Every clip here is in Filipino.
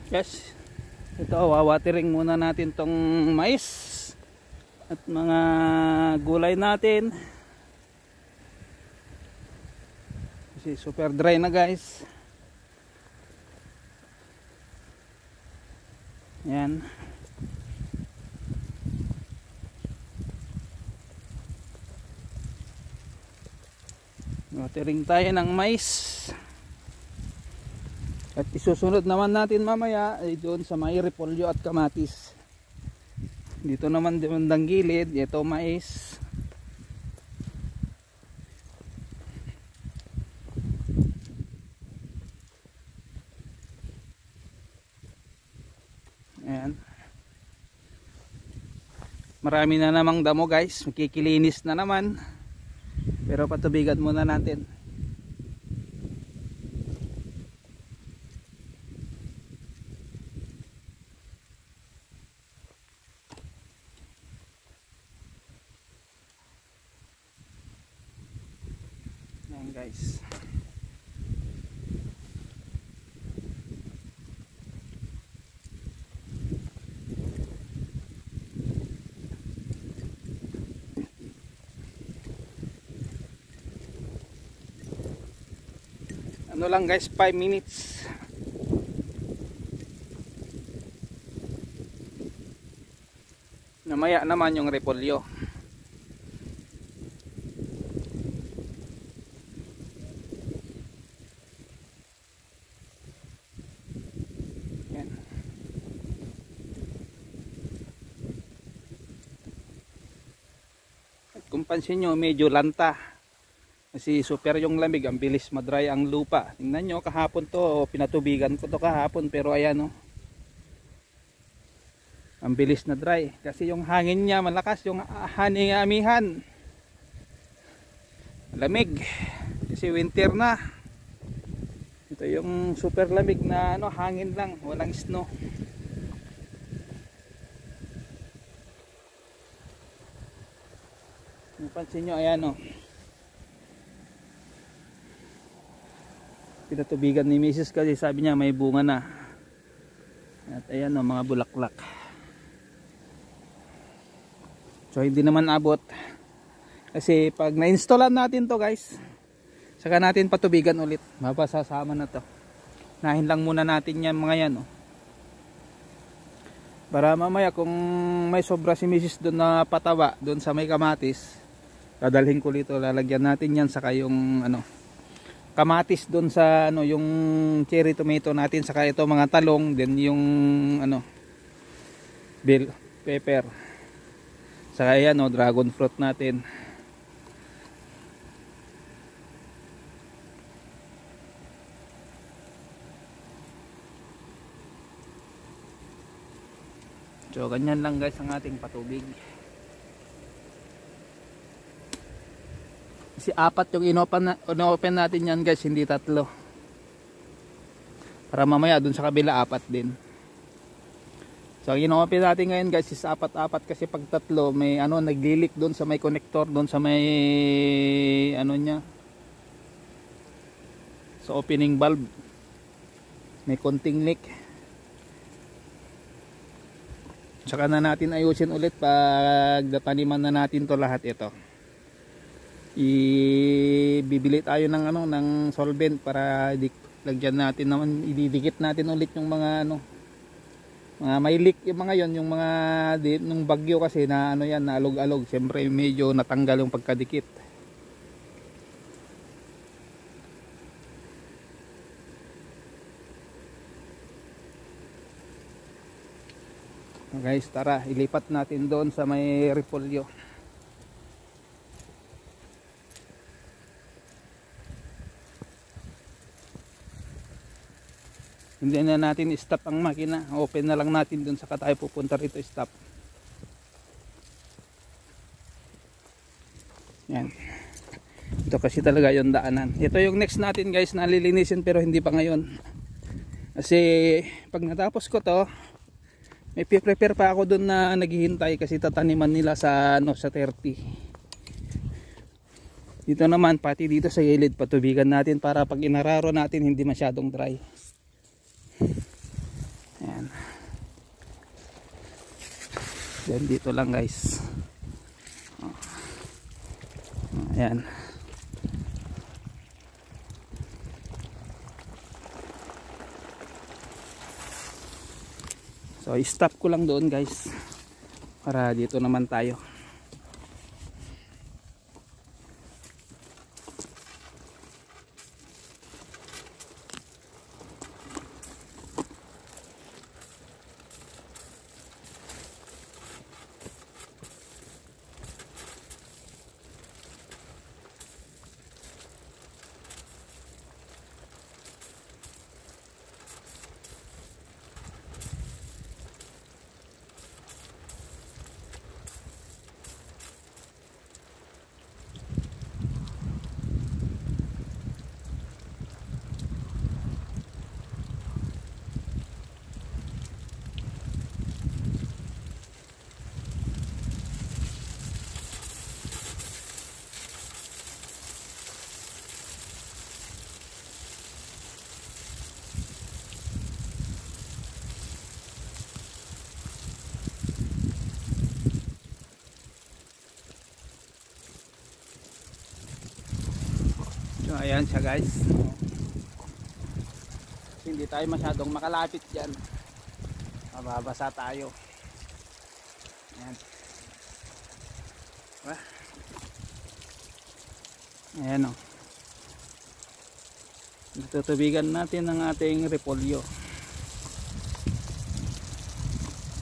Yes, ito wawatering muna natin tong mais at mga gulay natin kasi super dry na guys. Yan. Watering tayo ng mais. At isusunod naman natin mamaya ay doon sa may repolyo at kamatis. Dito naman bandang gilid, ito mais. Ayan. Marami na namang damo guys, makikilinis na naman. Pero patubigan muna natin. Ayan guys. Ano lang guys, 5 minutes. Namaya naman yung repolyo. Yan. At kung pansin nyo, medyo lanta. Kasi super yung lamig, ang bilis madry ang lupa. Tingnan nyo, kahapon to, pinatubigan ko to kahapon, pero ayan o. Ang bilis na dry. Kasi yung hangin niya malakas, yung amihan. Lamig. Kasi winter na. Ito yung super lamig na ano, hangin lang, walang snow. Napansin nyo, ayan o. Pinatubigan ni Mrs. kasi sabi niya may bunga na. At ayan o, mga bulaklak. So hindi naman abot. Kasi pag na-installan natin to guys, saka natin patubigan ulit. Mapasasama na to. Nahin lang muna natin yan mga yan o. Para mamaya kung may sobra si Mrs. doon na patawa, doon sa may kamatis, dadalhin ko dito, lalagyan natin yan saka yung ano, kamatis doon sa ano, yung cherry tomato natin, saka ito mga talong, then yung ano, bell pepper, saka yan o, dragon fruit natin. So ganyan lang guys ang ating patubig. Kasi apat yung inopen natin yan guys, hindi tatlo. Para mamaya dun sa kabila apat din. So ang inopen natin ngayon guys is apat-apat, kasi pag tatlo may ano, naglilik dun sa may connector, dun sa may ano nya, sa opening valve. May konting leak. Saka na natin ayusin ulit pag taniman na natin to lahat ito. Bibili tayo ng ano, ng solvent para lagyan natin naman, ididikit natin ulit yung mga ano, mga may leak yung mga yon, yung mga nung bagyo kasi na ano yan, na alog-alog, siyempre medyo natanggal yung pagkadikit. Guys, tara ilipat natin doon sa may repolyo. Hindi na natin stop ang makina, open na lang natin doon sa tayo pupunta rito, stop. Yan. Ito kasi talaga yung daanan. Ito yung next natin guys, nalilinisin pero hindi pa ngayon. Kasi pag natapos ko to, may prepare pa ako doon na naghihintay kasi tataniman nila sa ano, sa 30. Dito naman pati dito sa gilid patubigan natin para pag inararo natin hindi masyadong dry. Then dito lang guys. Ayan. So i-stop ko lang doon guys. Para dito naman tayo. So ayan siya guys. Hindi tayo masyadong makalapit dyan. Mababasa tayo. Ayan. Ayan o. Tutubigan natin ang ating repolyo.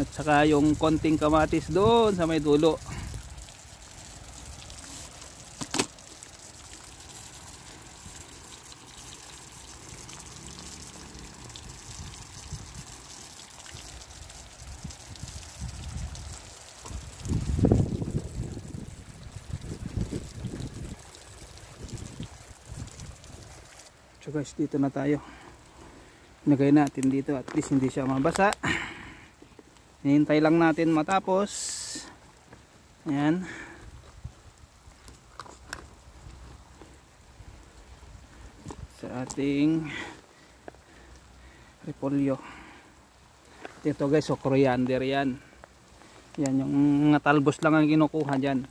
At saka yung konting kamatis doon sa may dulo. So guys, dito na tayo. Nagay natin dito at least hindi siya mabasa. Hihintay lang natin matapos. Ayan. Sa ating repolyo. Ito guys, so coriander yan. Yan yung talbos lang ang kinukuha dyan.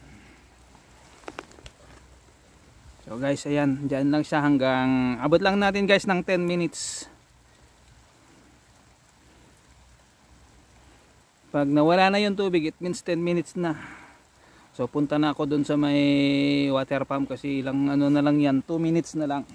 So guys, ayan, dyan lang siya hanggang abot lang natin guys ng 10 minutes. Pag nawala na yung tubig, it means 10 minutes na. So punta na ako dun sa may water pump kasi ilang ano na lang yan, 2 minutes na lang.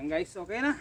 Yan guys, okay na.